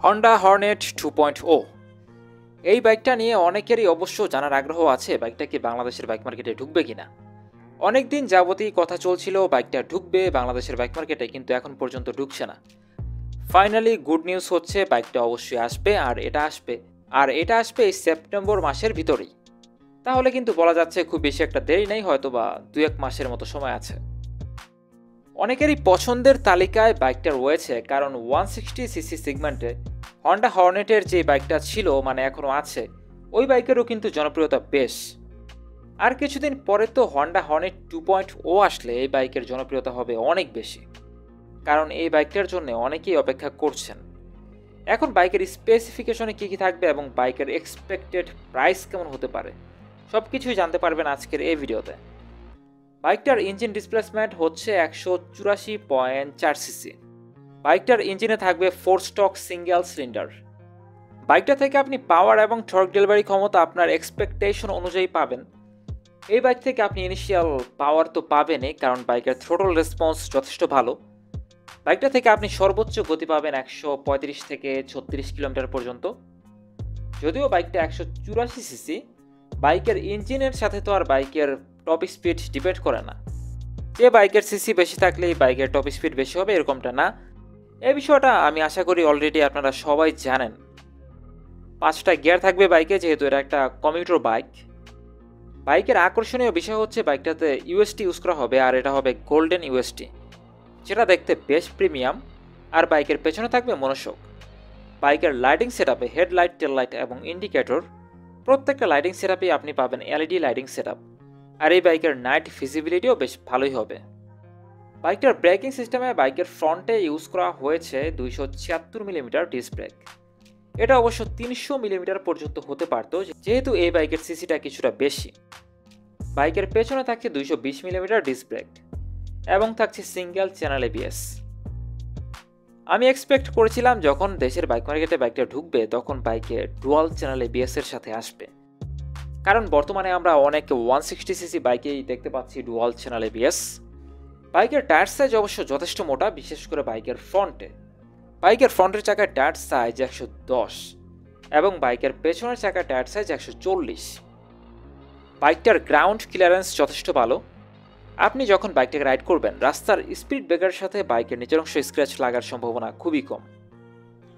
Honda Hornet 2.0 এই বাইকটা নিয়ে অনেকেরই অবশ্য জানার আগ্রহ আছে বাইকটা কি বাংলাদেশের বাইক মার্কেটে ঢুকবে কিনা। অনেকদিন যাবতই কথা চলছিল বাইকটা ঢুকবে বাংলাদেশের বাইক মার্কেটে, কিন্তু এখন পর্যন্ত ঢুকছে না। ফাইনালি গুড নিউজ হচ্ছে বাইকটা অবশ্যই আসবে, আর এটা আসবে এই সেপ্টেম্বর মাসের ভিতরেই। তাহলে কিন্তু বলা যাচ্ছে খুব বেশি একটা দেরি নেই, হয়তো বা 2-1 মাসের মতো সময় আছে। অনেকেরই পছন্দের তালিকায় বাইকটা রয়েছে, কারণ 160cc সেগমেন্টে হন্ডা হর্নেটের যে বাইকটা ছিল, মানে এখনও আছে, ওই বাইকেরও কিন্তু জনপ্রিয়তা বেশ। আর কিছুদিন পরে তো হন্ডা হর্নেট 2.0 আসলে এই বাইকের জনপ্রিয়তা হবে অনেক বেশি, কারণ এই বাইকটার জন্য অনেকেই অপেক্ষা করছেন। এখন বাইকের স্পেসিফিকেশনে কী কী থাকবে এবং বাইকের এক্সপেক্টেড প্রাইস কেমন হতে পারে, সব কিছুই জানতে পারবেন আজকের এই ভিডিওতে। বাইকটার ইঞ্জিন ডিসপ্লেসমেন্ট হচ্ছে 184.4 সিসি। বাইকটার ইঞ্জিনে থাকবে 4 স্টক সিঙ্গেল সিলিন্ডার। বাইকটা থেকে আপনি পাওয়ার এবং টর্ক ডেলিভারি ক্ষমতা আপনার এক্সপেকটেশন অনুযায়ী পাবেন। এই বাইক থেকে আপনি ইনিশিয়াল পাওয়ার তো পাবেনই, কারণ বাইকের থ্রোটল রেসপন্স যথেষ্ট ভালো। বাইকটা থেকে আপনি সর্বোচ্চ গতি পাবেন 135 থেকে 36 কিলোমিটার পর্যন্ত। যদিও বাইকটা 184 সিসি, বাইকের ইঞ্জিনের সাথে তো আর বাইকের টপ স্পিড ডিপেন্ড করে না। যে বাইকের সিসি বেশি থাকলেই বাইকের টপ স্পিড বেশি হবে এরকমটা না। এই বিষয়টা আমি আশা করি অলরেডি আপনারা সবাই জানেন। 5টা গিয়ার থাকবে বাইকে, যেহেতু এটা একটা কমিউটার বাইক। বাইকের আকর্ষণীয় বিষয় হচ্ছে বাইকটাতে ইউএসটি ইউজ করা হবে, আর এটা হবে গোল্ডেন ইউএসটি, যেটা দেখতে বেশ প্রিমিয়াম। আর বাইকের পেছনে থাকবে মনোশক। বাইকের লাইটিং সেটআপে হেডলাইট, টেল লাইট এবং ইন্ডিকেটর, প্রত্যেকটা লাইটিং সেটআপে আপনি পাবেন এলইডি লাইটিং সেটআপ। আর এই বাইকের নাইট ভিজিবিলিটিও বেশ ভালোই হবে। বাইকটার ব্রেকিং সিস্টেমে বাইকের ফ্রন্টে ইউজ করা হয়েছে 276 মিলিমিটার ডিস্ক ব্রেক। এটা অবশ্য 300 মিলিমিটার পর্যন্ত হতে পারত, যেহেতু এই বাইকের সিসিটা কিছুটা বেশি। বাইকের পেছনে থাকছে 220 মিলিমিটার ডিস্ক ব্রেক এবং থাকছে সিঙ্গেল চ্যানেল এবিএস। আমি এক্সপেক্ট করেছিলাম যখন দেশের বাইক মার্কেটে বাইকটা ঢুকবে তখন বাইকে ডুয়াল চ্যানেল এবিএস এর সাথে আসবে, কারণ বর্তমানে আমরা অনেক 160cc বাইকেই দেখতে পাচ্ছি ডুয়াল চ্যানেল এবিএস। বাইকের টায়ার সাইজ অবশ্য যথেষ্ট মোটা, বিশেষ করে বাইকের ফ্রন্টে। বাইকের ফ্রন্টের চাকার টায়ার সাইজ 110 এবং বাইকের পেছনের চাকার টায়ার সাইজ 140। বাইকটার গ্রাউন্ড ক্লিয়ারেন্স যথেষ্ট ভালো। আপনি যখন বাইকটাকে রাইড করবেন রাস্তার স্পিড ব্রেকারের সাথে বাইকের নিচের অংশ স্ক্র্যাচ লাগার সম্ভাবনা খুবই কম,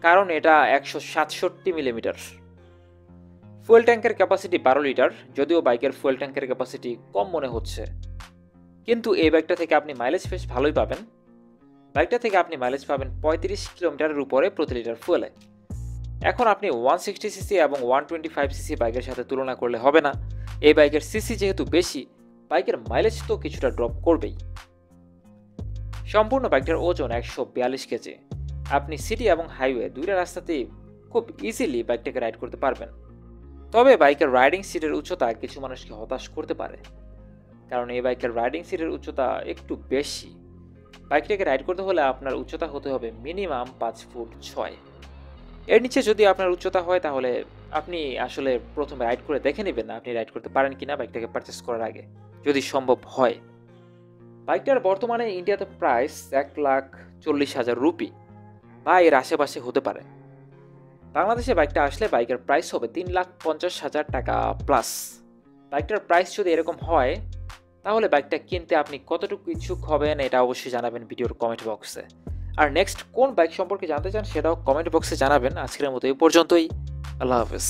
কারণ এটা 167 মিলিমিটার। ফুয়েল ট্যাঙ্কের ক্যাপাসিটি 12 লিটার, যদিও বাইকের ফুয়েল ট্যাঙ্কের ক্যাপাসিটি কম মনে হচ্ছে, কিন্তু এই বাইকটা থেকে আপনি মাইলেজ বেশ ভালোই পাবেন। বাইকটা থেকে আপনি মাইলেজ পাবেন 35 কিলোমিটারের উপরে প্রতি লিটার ফুয়েলে। এখন আপনি 160cc এবং 125cc বাইকের সাথে তুলনা করলে হবে না। এই বাইকের সিসি যেহেতু বেশি, বাইকের মাইলেজ তো কিছুটা ড্রপ করবেই। সম্পূর্ণ বাইকটার ওজন 142 কেজি। আপনি সিটি এবং হাইওয়ে দুইটা রাস্তাতেই খুব ইজিলি বাইকটাকে রাইড করতে পারবেন। তবে বাইকের রাইডিং সিটের উচ্চতা কিছু মানুষকে হতাশ করতে পারে, কারণ এই বাইকের রাইডিং সিটের উচ্চতা একটু বেশি। বাইকটাকে রাইড করতে হলে আপনার উচ্চতা হতে হবে মিনিমাম 5 ফুট 6। এর নিচে যদি আপনার উচ্চতা হয় তাহলে আপনি আসলে প্রথমে রাইড করে দেখে নেবেন আপনি রাইড করতে পারেন কিনা বাইকটাকে পারচেস করার আগে, যদি সম্ভব হয়। বাইকটার বর্তমানে ইন্ডিয়াতে প্রাইস 1,40,000 রুপি বা এর আশেপাশে হতে পারে। বাংলাদেশে বাইকটা আসলে বাইকের প্রাইস হবে 3,50,000 টাকা প্লাস। বাইকটার প্রাইস যদি এরকম হয় তাহলে বাইকটা কিনতে আপনি কতটুকু ইচ্ছুক হবেন এটা অবশ্যই জানাবেন ভিডিওর কমেন্ট বক্সে। আর নেক্সট কোন বাইক সম্পর্কে জানতে চান সেটাও কমেন্ট বক্সে জানাবেন। আজকের মতো এই পর্যন্তই। আল্লাহ হাফেজ।